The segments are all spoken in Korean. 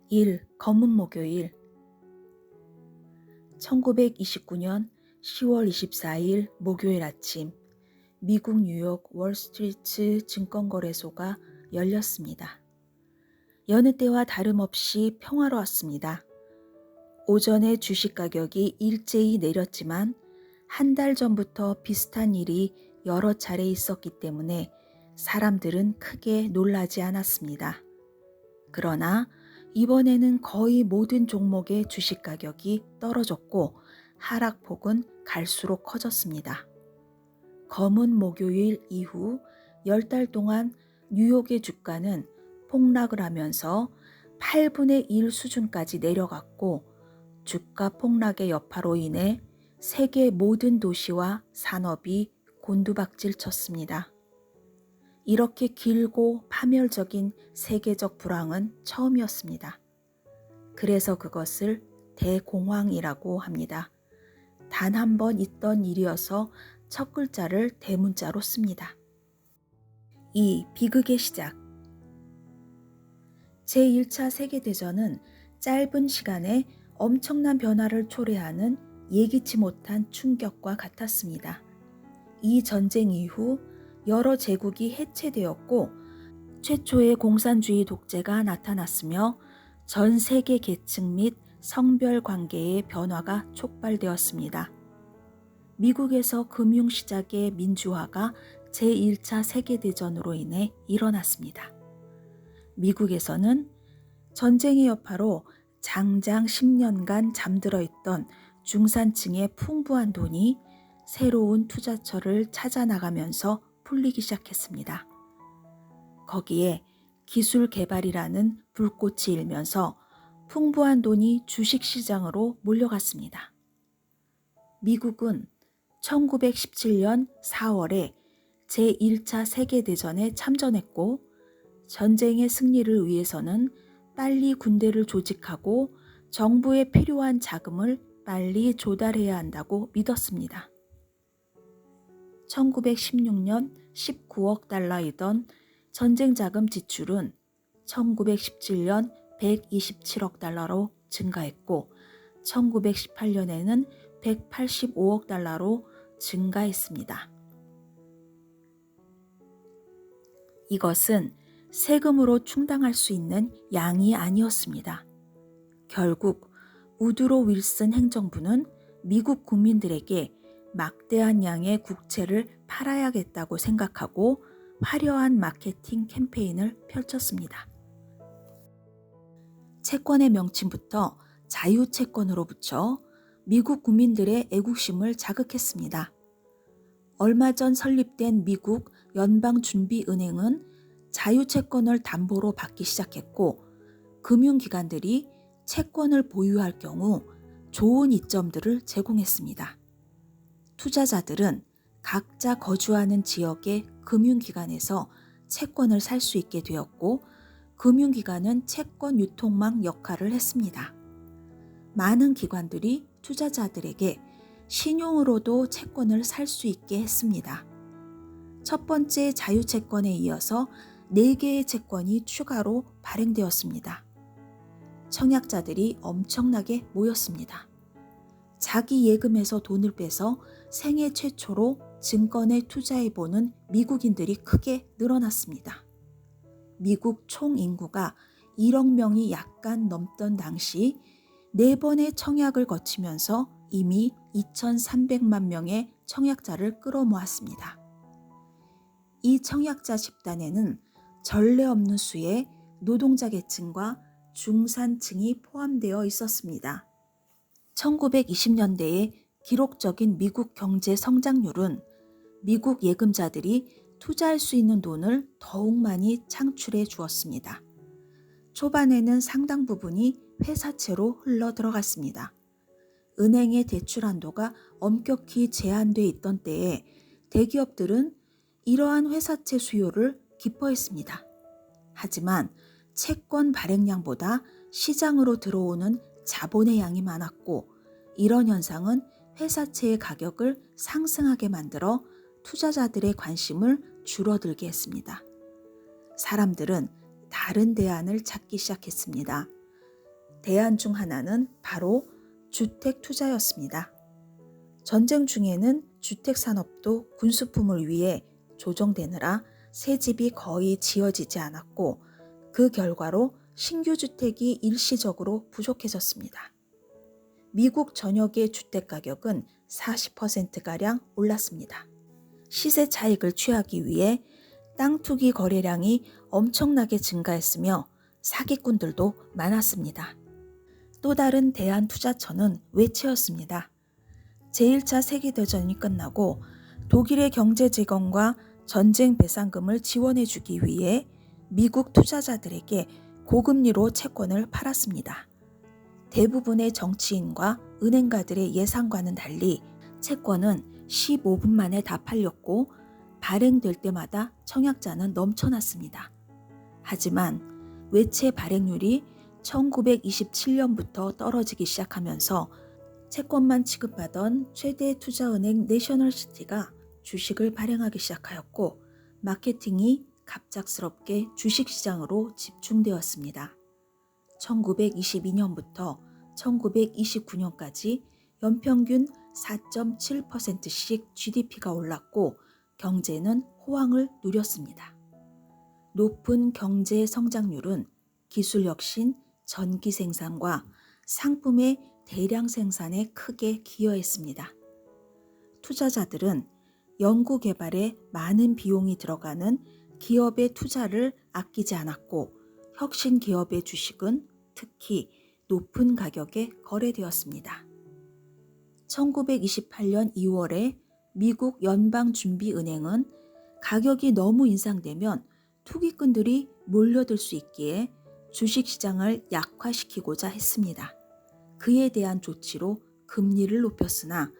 1. 검은 목요일. 1929년 10월 24일 목요일 아침, 미국 뉴욕 월스트리트 증권거래소가 열렸습니다. 여느 때와 다름없이 평화로웠습니다. 오전에 주식 가격이 일제히 내렸지만 한 달 전부터 비슷한 일이 여러 차례 있었기 때문에 사람들은 크게 놀라지 않았습니다. 그러나 이번에는 거의 모든 종목의 주식 가격이 떨어졌고 하락폭은 갈수록 커졌습니다. 검은 목요일 이후 10달 동안 뉴욕의 주가는 폭락을 하면서 8분의 1 수준까지 내려갔고, 주가 폭락의 여파로 인해 세계 모든 도시와 산업이 곤두박질 쳤습니다. 이렇게 길고 파멸적인 세계적 불황은 처음이었습니다. 그래서 그것을 대공황이라고 합니다. 단 한 번 있던 일이어서 첫 글자를 대문자로 씁니다. 2. 비극의 시작. 제1차 세계대전은 짧은 시간에 엄청난 변화를 초래하는 예기치 못한 충격과 같았습니다. 이 전쟁 이후 여러 제국이 해체되었고 최초의 공산주의 독재가 나타났으며 전 세계 계층 및 성별 관계의 변화가 촉발되었습니다. 미국에서 금융시장의 민주화가 제1차 세계대전으로 인해 일어났습니다. 미국에서는 전쟁의 여파로 장장 10년간 잠들어 있던 중산층의 풍부한 돈이 새로운 투자처를 찾아 나가면서 풀리기 시작했습니다. 거기에 기술 개발이라는 불꽃이 일면서 풍부한 돈이 주식시장으로 몰려갔습니다. 미국은 1917년 4월에 제1차 세계대전에 참전했고, 전쟁의 승리를 위해서는 빨리 군대를 조직하고 정부에 필요한 자금을 빨리 조달해야 한다고 믿었습니다. 1916년 19억 달러이던 전쟁 자금 지출은 1917년 127억 달러로 증가했고 1918년에는 185억 달러로 증가했습니다. 이것은 세금으로 충당할 수 있는 양이 아니었습니다. 결국 우드로 윌슨 행정부는 미국 국민들에게 막대한 양의 국채를 팔아야겠다고 생각하고 화려한 마케팅 캠페인을 펼쳤습니다. 채권의 명칭부터 자유채권으로 붙여 미국 국민들의 애국심을 자극했습니다. 얼마 전 설립된 미국 연방준비은행은 자유채권을 담보로 받기 시작했고, 금융기관들이 채권을 보유할 경우 좋은 이점들을 제공했습니다. 투자자들은 각자 거주하는 지역의 금융기관에서 채권을 살 수 있게 되었고, 금융기관은 채권 유통망 역할을 했습니다. 많은 기관들이 투자자들에게 신용으로도 채권을 살 수 있게 했습니다. 첫 번째 자유채권에 이어서 4개의 채권이 추가로 발행되었습니다. 청약자들이 엄청나게 모였습니다. 자기 예금에서 돈을 빼서 생애 최초로 증권에 투자해보는 미국인들이 크게 늘어났습니다. 미국 총 인구가 1억 명이 약간 넘던 당시 4번의 청약을 거치면서 이미 2,300만 명의 청약자를 끌어모았습니다. 이 청약자 집단에는 전례 없는 수의 노동자 계층과 중산층이 포함되어 있었습니다. 1920년대의 기록적인 미국 경제 성장률은 미국 예금자들이 투자할 수 있는 돈을 더욱 많이 창출해 주었습니다. 초반에는 상당 부분이 회사채로 흘러 들어갔습니다. 은행의 대출 한도가 엄격히 제한돼 있던 때에 대기업들은 이러한 회사채 수요를 기뻐했습니다. 하지만 채권 발행량보다 시장으로 들어오는 자본의 양이 많았고, 이런 현상은 회사채의 가격을 상승하게 만들어 투자자들의 관심을 줄어들게 했습니다. 사람들은 다른 대안을 찾기 시작했습니다. 대안 중 하나는 바로 주택 투자였습니다. 전쟁 중에는 주택 산업도 군수품을 위해 조정되느라 새 집이 거의 지어지지 않았고 그 결과로 신규 주택이 일시적으로 부족해졌습니다. 미국 전역의 주택 가격은 40%가량 올랐습니다. 시세 차익을 취하기 위해 땅 투기 거래량이 엄청나게 증가했으며 사기꾼들도 많았습니다. 또 다른 대한투자처는 외채였습니다. 제1차 세계대전이 끝나고 독일의 경제 재건과 전쟁 배상금을 지원해주기 위해 미국 투자자들에게 고금리로 채권을 팔았습니다. 대부분의 정치인과 은행가들의 예상과는 달리 채권은 15분 만에 다 팔렸고 발행될 때마다 청약자는 넘쳐났습니다. 하지만 외채 발행률이 1927년부터 떨어지기 시작하면서 채권만 취급하던 최대 투자은행 내셔널시티가 주식을 발행하기 시작하였고 마케팅이 갑작스럽게 주식시장으로 집중되었습니다. 1922년부터 1929년까지 연평균 4.7%씩 GDP가 올랐고 경제는 호황을 누렸습니다. 높은 경제 성장률은 기술 혁신, 전기 생산과 상품의 대량 생산에 크게 기여했습니다. 투자자들은 연구 개발에 많은 비용이 들어가는 기업의 투자를 아끼지 않았고 혁신 기업의 주식은 특히 높은 가격에 거래되었습니다. 1928년 2월에 미국 연방준비은행은 가격이 너무 인상되면 투기꾼들이 몰려들 수 있기에 주식시장을 약화시키고자 했습니다. 그에 대한 조치로 금리를 높였으나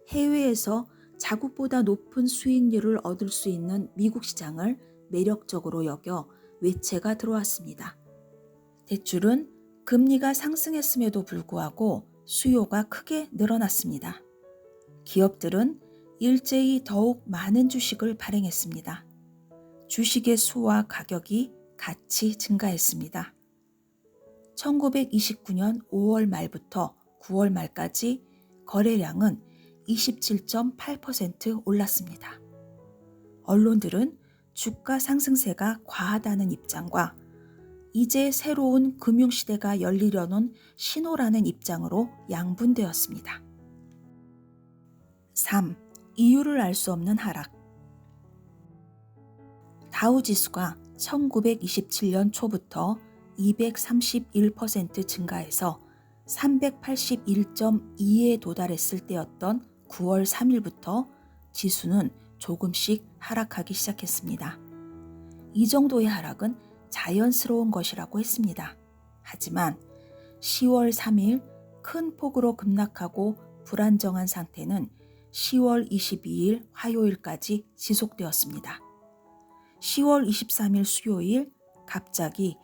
해외에서 자국보다 높은 수익률을 얻을 수 있는 미국 시장을 매력적으로 여겨 외채가 들어왔습니다. 대출은 금리가 상승했음에도 불구하고 수요가 크게 늘어났습니다. 기업들은 일제히 더욱 많은 주식을 발행했습니다. 주식의 수와 가격이 같이 증가했습니다. 1929년 5월 말부터 9월 말까지 거래량은 27.8% 올랐습니다. 언론들은 주가 상승세가 과하다는 입장과 이제 새로운 금융시대가 열리려는 신호라는 입장으로 양분되었습니다. 3. 이유를 알 수 없는 하락. 다우지수가 1927년 초부터 231% 증가해서 381.2에 도달했을 때였던 9월 3일부터 지수는 조금씩 하락하기 시작했습니다. 이 정도의 하락은 자연스러운 것이라고 했습니다. 하지만 10월 3일 큰 폭으로 급락하고 불안정한 상태는 10월 22일 화요일까지 지속되었습니다. 10월 23일 수요일 갑자기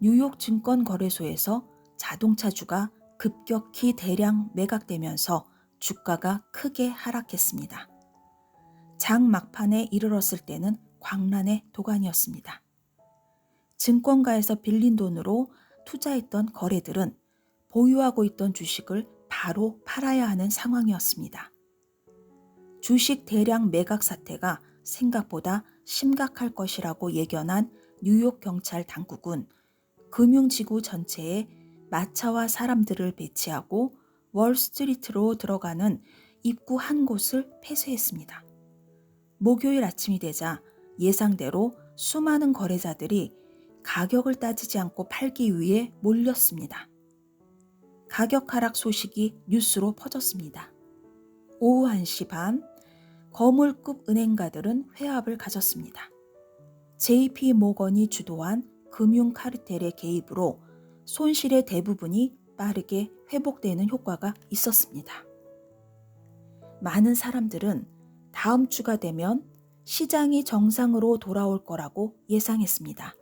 뉴욕 증권거래소에서 자동차주가 급격히 대량 매각되면서 주가가 크게 하락했습니다. 장 막판에 이르렀을 때는 광란의 도가니였습니다. 증권가에서 빌린 돈으로 투자했던 거래들은 보유하고 있던 주식을 바로 팔아야 하는 상황이었습니다. 주식 대량 매각 사태가 생각보다 심각할 것이라고 예견한 뉴욕 경찰 당국은 금융지구 전체에 마차와 사람들을 배치하고 월스트리트로 들어가는 입구 한 곳을 폐쇄했습니다. 목요일 아침이 되자 예상대로 수많은 거래자들이 가격을 따지지 않고 팔기 위해 몰렸습니다. 가격 하락 소식이 뉴스로 퍼졌습니다. 오후 1시 반 거물급 은행가들은 회합을 가졌습니다. JP 모건이 주도한 금융 카르텔의 개입으로 손실의 대부분이 빠르게 회복되는 효과가 있었습니다. 많은 사람들은 다음 주가 되면 시장이 정상으로 돌아올 거라고 예상했습니다.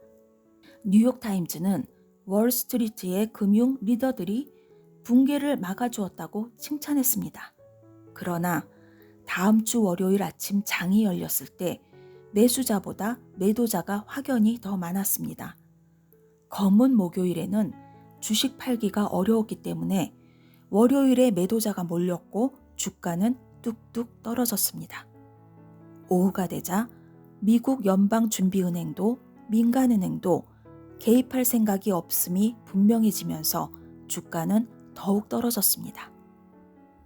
뉴욕타임즈는 월스트리트의 금융 리더들이 붕괴를 막아주었다고 칭찬했습니다. 그러나 다음 주 월요일 아침 장이 열렸을 때 매수자보다 매도자가 확연히 더 많았습니다. 검은 목요일에는 주식 팔기가 어려웠기 때문에 월요일에 매도자가 몰렸고 주가는 뚝뚝 떨어졌습니다. 오후가 되자 미국 연방준비은행도 민간은행도 개입할 생각이 없음이 분명해지면서 주가는 더욱 떨어졌습니다.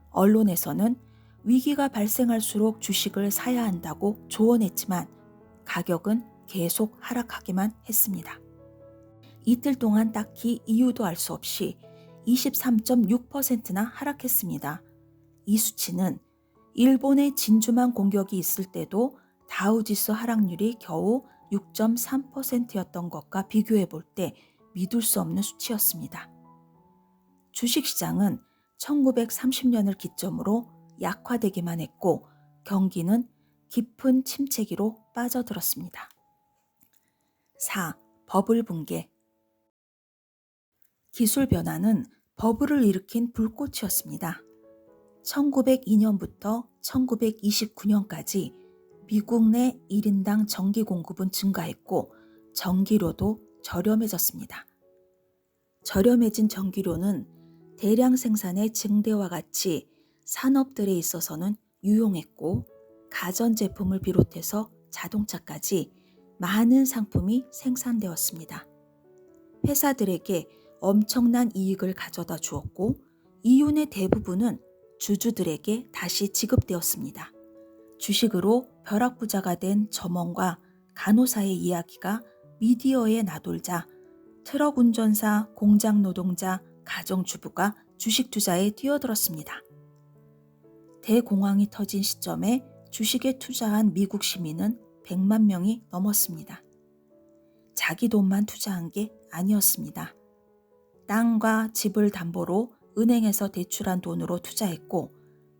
언론에서는 위기가 발생할수록 주식을 사야 한다고 조언했지만 가격은 계속 하락하기만 했습니다. 이틀 동안 딱히 이유도 알 수 없이 23.6%나 하락했습니다. 이 수치는 일본의 진주만 공격이 있을 때도 다우지수 하락률이 겨우 6.3%였던 것과 비교해 볼 때 믿을 수 없는 수치였습니다. 주식시장은 1930년을 기점으로 약화되기만 했고 경기는 깊은 침체기로 빠져들었습니다. 4. 버블 붕괴. 기술 변화는 버블을 일으킨 불꽃이었습니다. 1902년부터 1929년까지 미국 내 1인당 전기 공급은 증가했고 전기료도 저렴해졌습니다. 저렴해진 전기료는 대량 생산의 증대와 같이 산업들에 있어서는 유용했고 가전제품을 비롯해서 자동차까지 많은 상품이 생산되었습니다. 회사들에게 엄청난 이익을 가져다 주었고 이윤의 대부분은 주주들에게 다시 지급되었습니다. 주식으로 벼락부자가 된 점원과 간호사의 이야기가 미디어에 나돌자 트럭 운전사, 공장 노동자, 가정주부가 주식 투자에 뛰어들었습니다. 대공황이 터진 시점에 주식에 투자한 미국 시민은 100만 명이 넘었습니다. 자기 돈만 투자한 게 아니었습니다. 땅과 집을 담보로 은행에서 대출한 돈으로 투자했고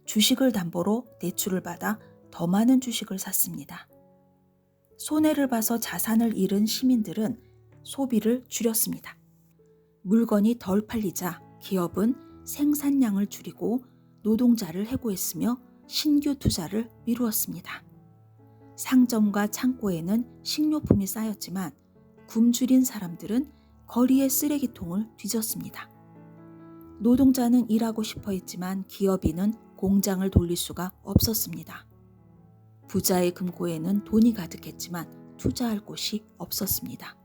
주식을 담보로 대출을 받아 더 많은 주식을 샀습니다. 손해를 봐서 자산을 잃은 시민들은 소비를 줄였습니다. 물건이 덜 팔리자 기업은 생산량을 줄이고 노동자를 해고했으며 신규 투자를 미루었습니다. 상점과 창고에는 식료품이 쌓였지만 굶주린 사람들은 거리에 쓰레기통을 뒤졌습니다. 노동자는 일하고 싶어 했지만 기업인은 공장을 돌릴 수가 없었습니다. 부자의 금고에는 돈이 가득했지만 투자할 곳이 없었습니다.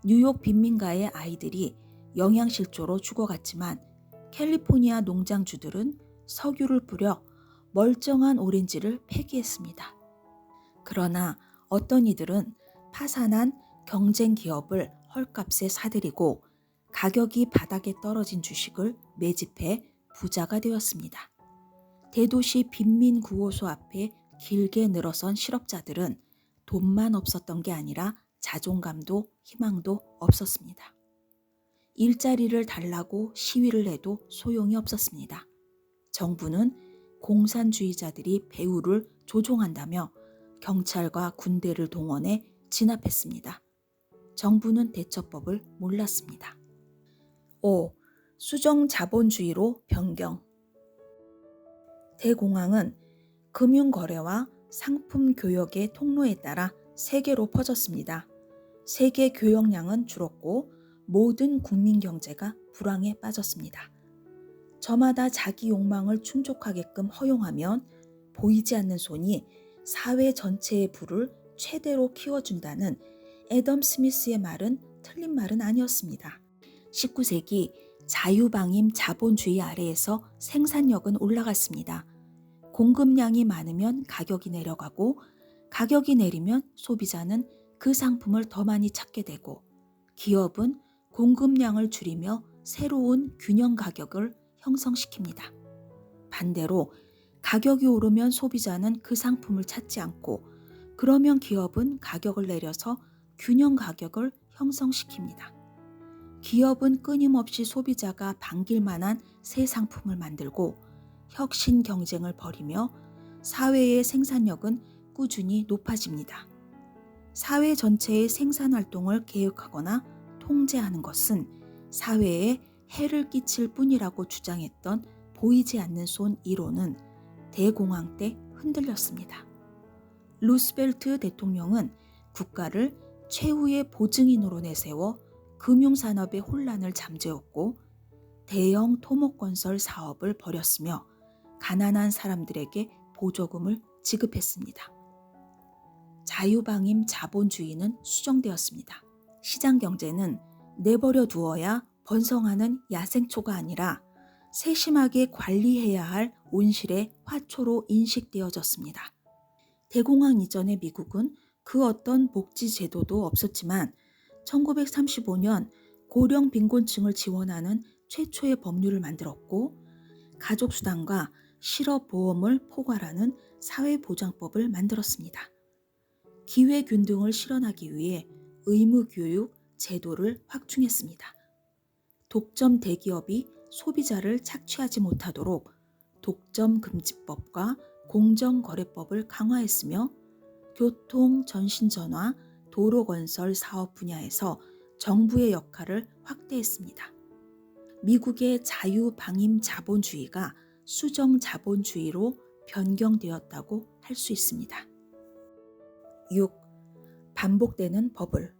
뉴욕 빈민가의 아이들이 영양실조로 죽어갔지만 캘리포니아 농장주들은 석유를 뿌려 멀쩡한 오렌지를 폐기했습니다. 그러나 어떤 이들은 파산한 경쟁 기업을 헐값에 사들이고 가격이 바닥에 떨어진 주식을 매집해 부자가 되었습니다. 대도시 빈민구호소 앞에 길게 늘어선 실업자들은 돈만 없었던 게 아니라 자존감도 희망도 없었습니다. 일자리를 달라고 시위를 해도 소용이 없었습니다. 정부는 공산주의자들이 배후를 조종한다며 경찰과 군대를 동원해 진압했습니다. 정부는 대처법을 몰랐습니다. 5. 수정 자본주의로 변경. 대공황은 금융거래와 상품 교역의 통로에 따라 세계로 퍼졌습니다. 세계 교역량은 줄었고 모든 국민 경제가 불황에 빠졌습니다. 저마다 자기 욕망을 충족하게끔 허용하면 보이지 않는 손이 사회 전체의 부를 최대로 키워준다는 애덤 스미스의 말은 틀린 말은 아니었습니다. 19세기 자유방임 자본주의 아래에서 생산력은 올라갔습니다. 공급량이 많으면 가격이 내려가고 가격이 내리면 소비자는 그 상품을 더 많이 찾게 되고 기업은 공급량을 줄이며 새로운 균형 가격을 형성시킵니다. 반대로 가격이 오르면 소비자는 그 상품을 찾지 않고 그러면 기업은 가격을 내려서 균형 가격을 형성시킵니다. 기업은 끊임없이 소비자가 반길 만한 새 상품을 만들고 혁신 경쟁을 벌이며 사회의 생산력은 꾸준히 높아집니다. 사회 전체의 생산 활동을 계획하거나 통제하는 것은 사회에 해를 끼칠 뿐이라고 주장했던 보이지 않는 손 이론은 대공황 때 흔들렸습니다. 루스벨트 대통령은 국가를 최후의 보증인으로 내세워 금융산업의 혼란을 잠재웠고 대형 토목건설 사업을 벌였으며 가난한 사람들에게 보조금을 지급했습니다. 자유방임 자본주의는 수정되었습니다. 시장경제는 내버려 두어야 번성하는 야생초가 아니라 세심하게 관리해야 할 온실의 화초로 인식되어졌습니다. 대공황 이전의 미국은 그 어떤 복지 제도도 없었지만 1935년 고령 빈곤층을 지원하는 최초의 법률을 만들었고 가족수당과 실업보험을 포괄하는 사회보장법을 만들었습니다. 기회균등을 실현하기 위해 의무교육 제도를 확충했습니다. 독점 대기업이 소비자를 착취하지 못하도록 독점금지법과 공정거래법을 강화했으며 교통, 전신전화, 도로건설 사업 분야에서 정부의 역할을 확대했습니다. 미국의 자유방임 자본주의가 수정자본주의로 변경되었다고 할 수 있습니다. 6. 반복되는 버블.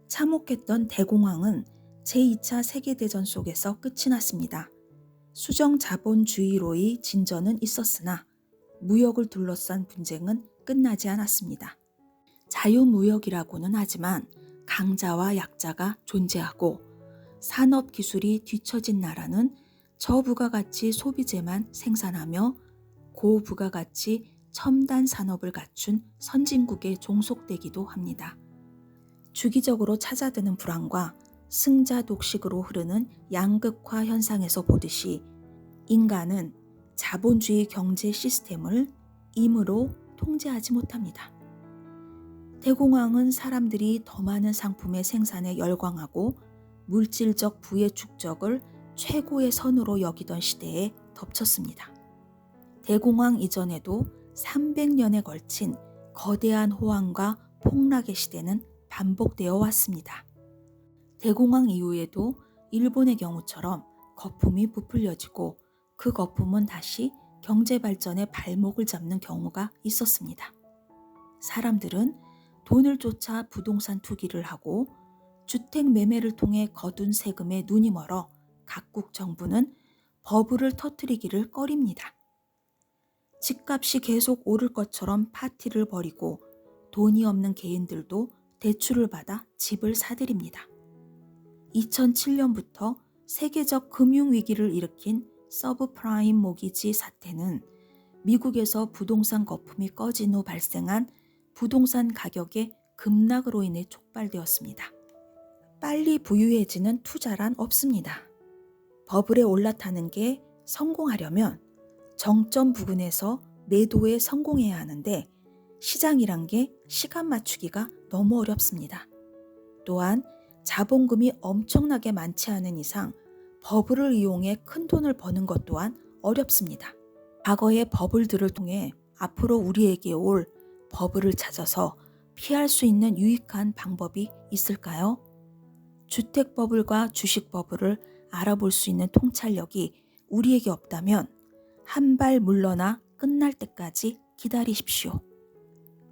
참혹했던 대공황은 제2차 세계대전 속에서 끝이 났습니다. 수정자본주의로의 진전은 있었으나 무역을 둘러싼 분쟁은 끝나지 않았습니다. 자유무역이라고는 하지만 강자와 약자가 존재하고 산업기술이 뒤처진 나라는 저부가가치 소비재만 생산하며 고부가가치 첨단 산업을 갖춘 선진국에 종속되기도 합니다. 주기적으로 찾아드는 불황과 승자 독식으로 흐르는 양극화 현상에서 보듯이 인간은 자본주의 경제 시스템을 임으로 통제하지 못합니다. 대공황은 사람들이 더 많은 상품의 생산에 열광하고 물질적 부의 축적을 최고의 선으로 여기던 시대에 덮쳤습니다. 대공황 이전에도 300년에 걸친 거대한 호황과 폭락의 시대는 반복되어 왔습니다. 대공황 이후에도 일본의 경우처럼 거품이 부풀려지고 그 거품은 다시 경제 발전의 발목을 잡는 경우가 있었습니다. 사람들은 돈을 쫓아 부동산 투기를 하고 주택 매매를 통해 거둔 세금에 눈이 멀어 각국 정부는 버블을 터뜨리기를 꺼립니다. 집값이 계속 오를 것처럼 파티를 벌이고 돈이 없는 개인들도 대출을 받아 집을 사들입니다. 2007년부터 세계적 금융위기를 일으킨 서브프라임 모기지 사태는 미국에서 부동산 거품이 꺼진 후 발생한 부동산 가격의 급락으로 인해 촉발되었습니다. 빨리 부유해지는 투자란 없습니다. 버블에 올라타는 게 성공하려면 정점 부근에서 매도에 성공해야 하는데 시장이란 게 시간 맞추기가 너무 어렵습니다. 또한 자본금이 엄청나게 많지 않은 이상 버블을 이용해 큰 돈을 버는 것 또한 어렵습니다. 과거의 버블들을 통해 앞으로 우리에게 올 버블을 찾아서 피할 수 있는 유익한 방법이 있을까요? 주택 버블과 주식 버블을 알아볼 수 있는 통찰력이 우리에게 없다면 한 발 물러나 끝날 때까지 기다리십시오.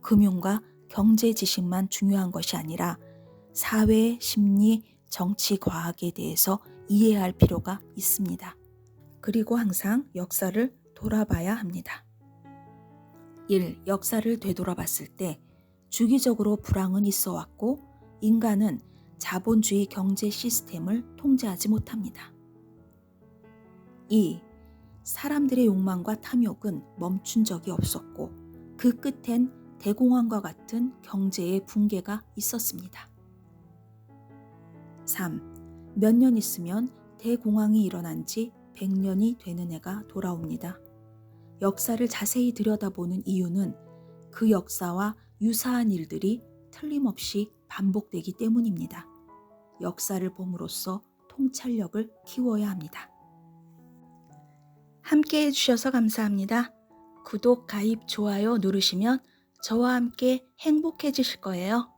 금융과 경제 지식만 중요한 것이 아니라 사회, 심리, 정치, 과학에 대해서 이해할 필요가 있습니다. 그리고 항상 역사를 돌아봐야 합니다. 1. 역사를 되돌아봤을 때 주기적으로 불황은 있어 왔고 인간은 자본주의 경제 시스템을 통제하지 못합니다. 2. 사람들의 욕망과 탐욕은 멈춘 적이 없었고 그 끝엔 대공황과 같은 경제의 붕괴가 있었습니다. 3. 몇 년 있으면 대공황이 일어난 지 100년이 되는 해가 돌아옵니다. 역사를 자세히 들여다보는 이유는 그 역사와 유사한 일들이 틀림없이 반복되기 때문입니다. 역사를 봄으로써 통찰력을 키워야 합니다. 함께 해주셔서 감사합니다. 구독, 가입, 좋아요 누르시면 저와 함께 행복해지실 거예요.